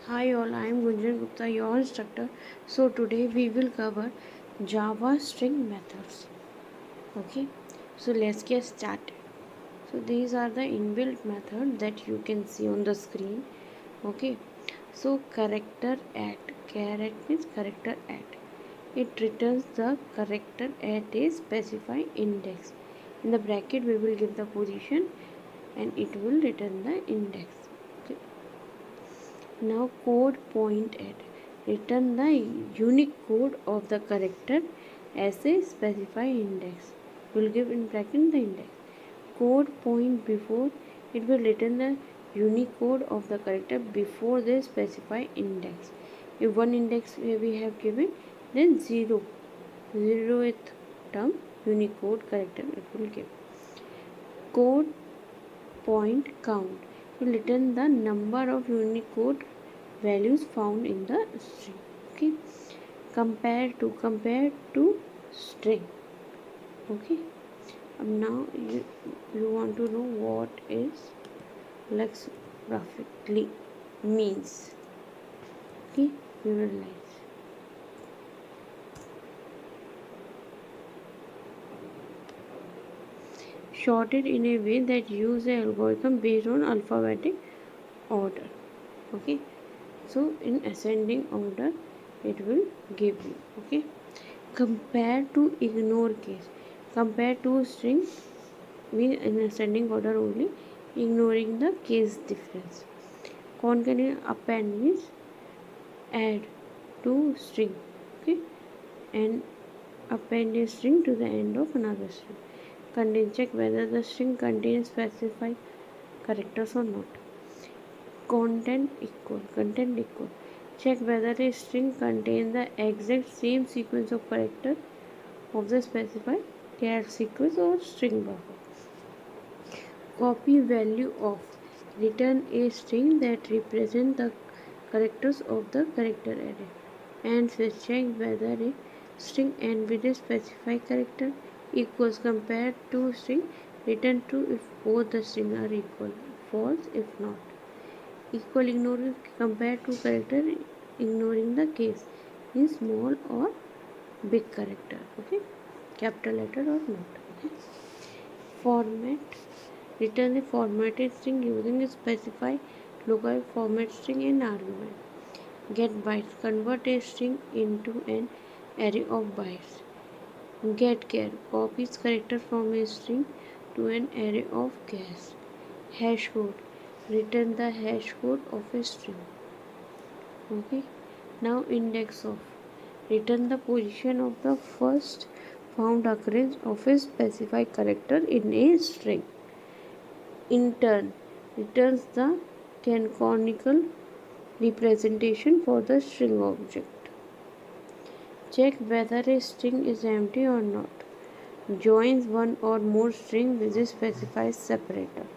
Hi all, I am Gunjan Gupta, your instructor. So today we will cover Java string methods. Okay, so let's get started. So these are the inbuilt methods that you can see on the screen. Okay, so character at, caret means character at. It returns the character at a specified index. In the bracket we will give the position and it will return the index. Okay. Now code point at, return the unique code of the character as a specified index. Will give in bracket the index. Code point before, it will return the unique code of the character before the specified index. If one index we have given, then 0th term Unicode character it will give. Code point count will return the number of Unicode values found in the string. Okay, compare to string. Okay, now you want to know what is lexicographically means. Okay, we will realize. Sorted in a way that use an algorithm based on alphabetic order. Okay, so in ascending order it will give you. Okay, compare to ignore case. Compare to string means in ascending order only, ignoring the case difference. Concatenate append means add to string. Okay, and append a string to the end of another string. Contain, check whether the string contains specified characters or not. Content equal, check whether a string contains the exact same sequence of characters of the specified char sequence or string buffer. Copy value of, return a string that represents the characters of the character array. And check whether a string end with a specified character equals compared to string, return true if both the strings are equal, false if not. Equal, ignore compared to character, ignoring the case in small or big character. Okay, capital letter or not. Okay. Format, return a formatted string using a specified local format string and argument. Get bytes, convert a string into an array of bytes. Get char, copies character from a string to an array of chars. Hash code, return the hash code of a string. Okay, now index of, return the position of the first found occurrence of a specified character in a string. In turn, returns the canonical representation for the string object. Check whether a string is empty or not. Joins one or more string with a specified separator.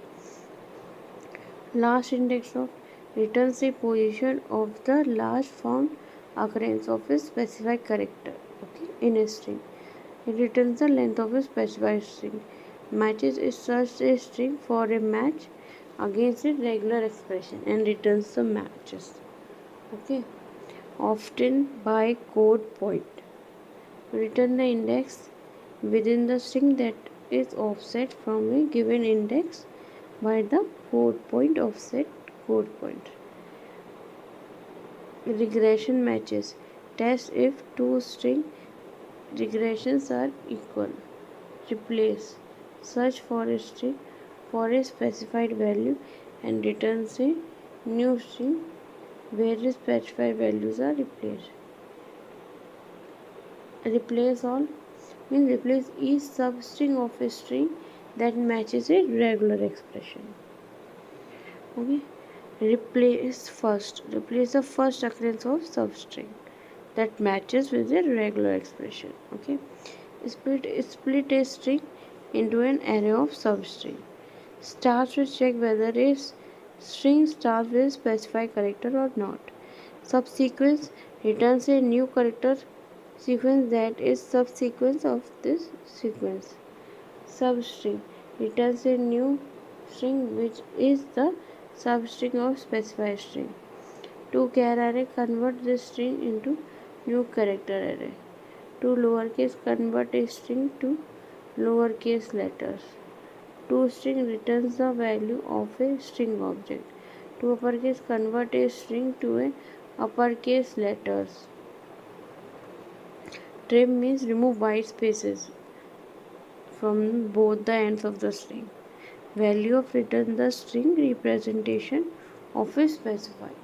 Last index of, returns a position of the last found occurrence of a specified character, okay, in a string. It returns the length of a specified string. Matches is search a string for a match against a regular expression and returns the matches. Okay, often by code point. Return the index within the string that is offset from a given index by the code point offset code point. Regression matches. Test if two string regressions are equal. Replace. Search for a string for a specified value and returns a new string where the specified values are replaced. Replace all means replace each substring of a string that matches a regular expression. Okay. Replace the first occurrence of substring that matches with a regular expression. Okay. Split a string into an array of substring. Starts with, check whether a string starts with a specified character or not. Subsequence, returns a new character sequence that is subsequence of this sequence. Substring, returns a new string which is the substring of specified string. To char array, convert the string into new character array. To lowercase, convert a string to lowercase letters. To string, returns the value of a string object. To uppercase, convert a string to a uppercase letters. Trim means remove white spaces from both the ends of the string. Value of return, the string representation of a specifier.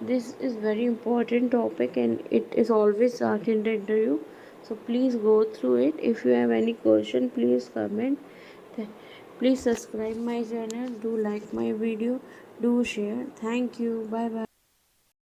This is very important topic and it is always asked in the interview. So please go through it. If you have any question, please comment. Please subscribe my channel. Do like my video. Do share. Thank you. Bye bye.